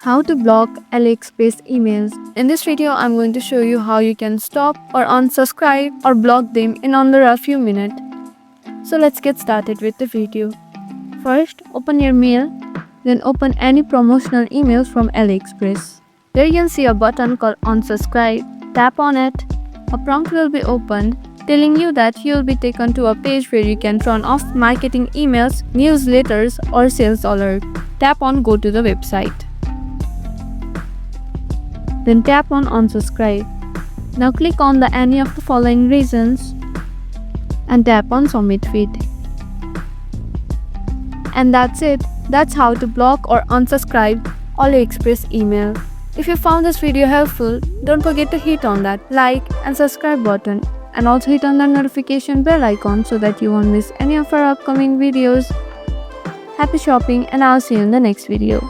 How to block AliExpress emails. In this video, I'm going to show you how you can stop or unsubscribe or block them in under a few minutes. So let's get started with the video. First, open your mail, then open any promotional emails from AliExpress. There you can see a button called unsubscribe. Tap on it. A prompt will be opened telling you that you will be taken to a page where you can turn off marketing emails, newsletters, or sales alert. Tap on go to the website. Then tap on unsubscribe. Now click on the any of the following reasons and tap on submit feed. And that's it. That's how to block or unsubscribe AliExpress email. If you found this video helpful, don't forget to hit on that like and subscribe button and also hit on the notification bell icon so that you won't miss any of our upcoming videos. Happy shopping and I'll see you in the next video.